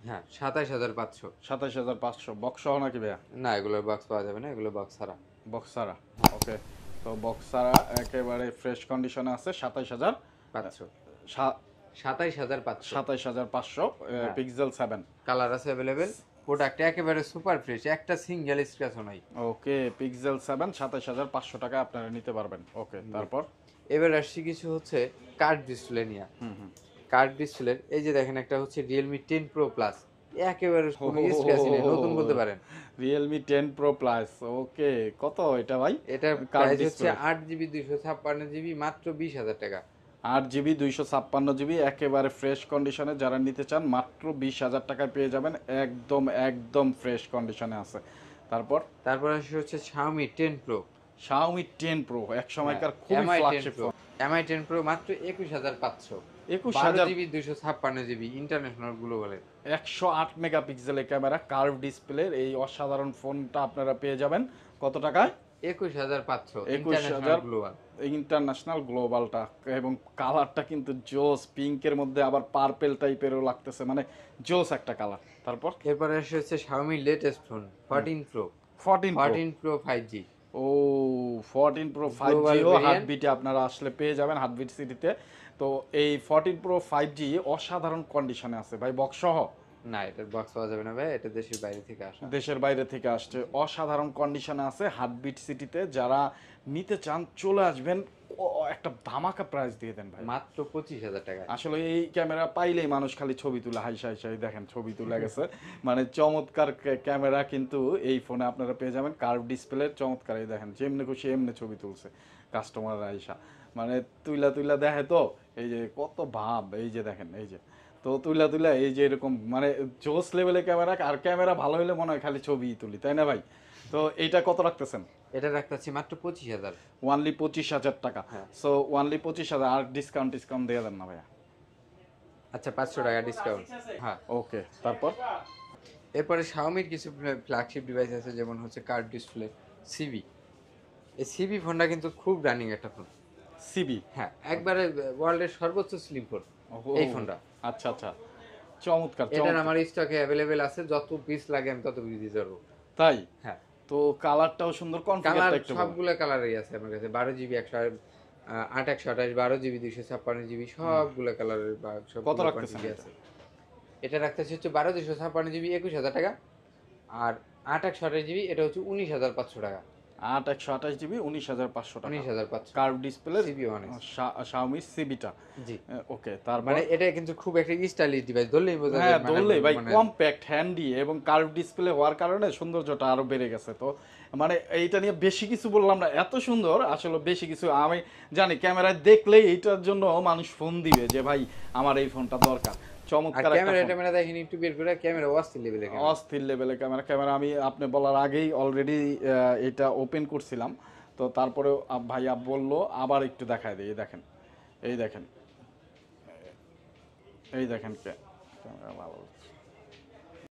হ্যাঁ, 27500। 27500 বক্স সহ নাকি ভাইয়া? না, এগুলোর বক্স পাওয়া যাবে না, এগুলো বক্স ছাড়া। বক্স ছাড়া। ওকে, তো বক্স ছাড়া একেবারে ফ্রেশ কন্ডিশনে আছে 27500। 27500। 27500 পিক্সেল 7। কালার আছে অ্যাভেলেবেল। প্রোডাক্ট একেবারে সুপার ফ্রেশ, একটা সিঙ্গেল স্ক্র্যাচও নাই। ওকে, পিক্সেল 7 27500 টাকা আপনারা নিতে পারবেন। ওকে, তারপর এবার আসছি কিছু হচ্ছে কার্ভ ডিসপ্লে নিয়ে। কার্ভ ডিসপ্লে এই যে দেখেন, একটা হচ্ছে Realme 10 Pro Plus, একেবারে কোনো স্ক্র্যাচ নেই, নতুন বলতে পারেন। Realme 10 Pro Plus। ওকে, কত এটা ভাই? এটার কার্ভ প্রাইস হচ্ছে ডিসপ্লে 8GB 256GB, মাত্র 20000 টাকা। 8GB 256GB একেবারে ফ্রেশ কন্ডিশনে যারা নিতে চান মাত্র 20000 টাকায় পেয়ে যাবেন। একদম একদম ফ্রেশ কন্ডিশনে আছে। তারপর আসছে হচ্ছে Xiaomi 10 Pro। Xiaomi 10 Pro এক সময়কার খুব MI 10 flagship Pro, phone. MI 10 Pro মাত্র 21500। 21000 12GB 256GB ইন্টারন্যাশনাল গ্লোবালের। 108 মেগাপিক্সেলের ক্যামেরা, কার্ভ ডিসপ্লের এই অসাধারণ ফোনটা আপনারা পেয়ে যাবেন কত টাকায়? 21500 21000 ইন্টারন্যাশনাল গ্লোবাল। ইন্টারন্যাশনাল গ্লোবালটা। এবং কালারটা কিন্তু জোস, পিঙ্কের মধ্যে আবার পার্পেল টাইপেরও লাগতেছে, মানে জোস একটা কালার। তারপর এরপরে আসছে হচ্ছে Xiaomi latest phone 14 Pro। 14 Pro 5G। ও 14 Pro 5G Global ও variant। হার্টবিটে আপনারা আসলে পেয়ে যাবেন, হার্টবিট সিটিতে। তো এই 14 Pro 5G অসাধারণ কন্ডিশনে আছে ভাই, বক্স সহ। না, এটার বক্স পাওয়া যাবে না ভাই, এটা দেশের বাইরে থেকে আসা। দেশের বাইরে থেকে আসছে, অসাধারণ কন্ডিশনে আছে হার্টবিট সিটিতে। যারা নিতে চান চলে আসবেন, একটা ধামাকা প্রাইস দিয়ে দেন ভাই, মাত্র 25000 টাকা। আসলে এই ক্যামেরা পাইলেই মানুষ খালি ছবি তুলে হাইসা হাইসা, দেখেন ছবি তুলে গেছে। মানে চমৎকার ক্যামেরা কিন্তু এই ফোনে আপনারা পেয়ে যাবেন, কার্ভ ডিসপ্লে চমৎকার। এই দেখেন যেমনি খুশি এমনি ছবি তুলছে কাস্টমাররা আইসা, মানে তুইলা তুইলা দেখে তো, এই যে কত ভাব, এই যে দেখেন, এই যে তো তুইলা তুইলা এই যে এরকম, মানে জোস লেভেলের ক্যামেরা। আর ক্যামেরা ভালো হলে মনে হয় খালি ছবি তুলি, তাই না ভাই? তো এইটা কত রাখতেছেন? এটা রাখতেছি মাত্র 25000। ওয়ানলি 25000 টাকা। হ্যাঁ। সো ওয়ানলি 25000, আর ডিসকাউন্ট দিয়ে দেন না ভাইয়া? আচ্ছা, 500 টাকা ডিসকাউন্ট। হ্যাঁ। ওকে, তারপর এরপরে Xiaomi কিছু ফ্ল্যাগশিপ ডিভাইস আছে, যেমন হচ্ছে কার্ভ ডিসপ্লে সিবি। এই সিবি ফোনটা কিন্তু খুব রানিং একটা ফোন। সিবি, হ্যাঁ, একবারে ওয়ার্ল্ডের সর্বোচ্চ স্লিম ফোন এই ফোনটা। আচ্ছা আচ্ছা, চমৎকার এটার চমৎকার। আমার স্টকে অ্যাভেলেবেল আছে, যত পিস লাগে আমি তত পিস দিতে পারবো। তাই? হ্যাঁ। তো কালারটাও সুন্দর, কালার কনফিগারটা একটু বলুন। সবগুলো কালারই আছে আমার কাছে, 12GB 128 12GB 256GB সবগুলো কালারের বা সব। কত রাখতেছেন এটা? আছে এটা রাখতেছে হচ্ছে 12 256GB 21000 টাকা, আর 828GB এটা হচ্ছে 19500 টাকা। 8 128GB 19500 টাকা। 19500 কার্ভ ডিসপ্লে সিবি অনেক। Xiaomi সিবিটা। জি। ওকে, তারপর মানে এটা কিন্তু খুব একটা স্টাইলিশ ডিভাইস, ধরলেই বোঝা যায়। হ্যাঁ, মানে ধরলেই ভাই মানে কম্প্যাক্ট, হ্যান্ডি এবং কার্ভ ডিসপ্লে হওয়ার কারণে সৌন্দর্যটা আরো বেড়ে গেছে। তো মানে এইটা নিয়ে বেশি কিছু বললাম না, এত সুন্দর। আসলে বেশি কিছু আমি জানি, ক্যামেরায় দেখলেই এইটার জন্য মানুষ ফোন দিবে যে ভাই আমার এই ফোনটা দরকার। আর চমৎকার একটা ক্যামেরা দেখেন একটু বের করে, ক্যামেরা অস্থির লেভেলের ক্যামেরা। অস্থির লেভেলের ক্যামেরা আমি আপনি বলার আগেই অলরেডি এটা ওপেন করছিলাম। তো তারপরে ভাইয়া বললো আবার একটু দেখায় দিই। দেখেন, এই দেখেন, এই দেখেন ক্যামেরা ভালো।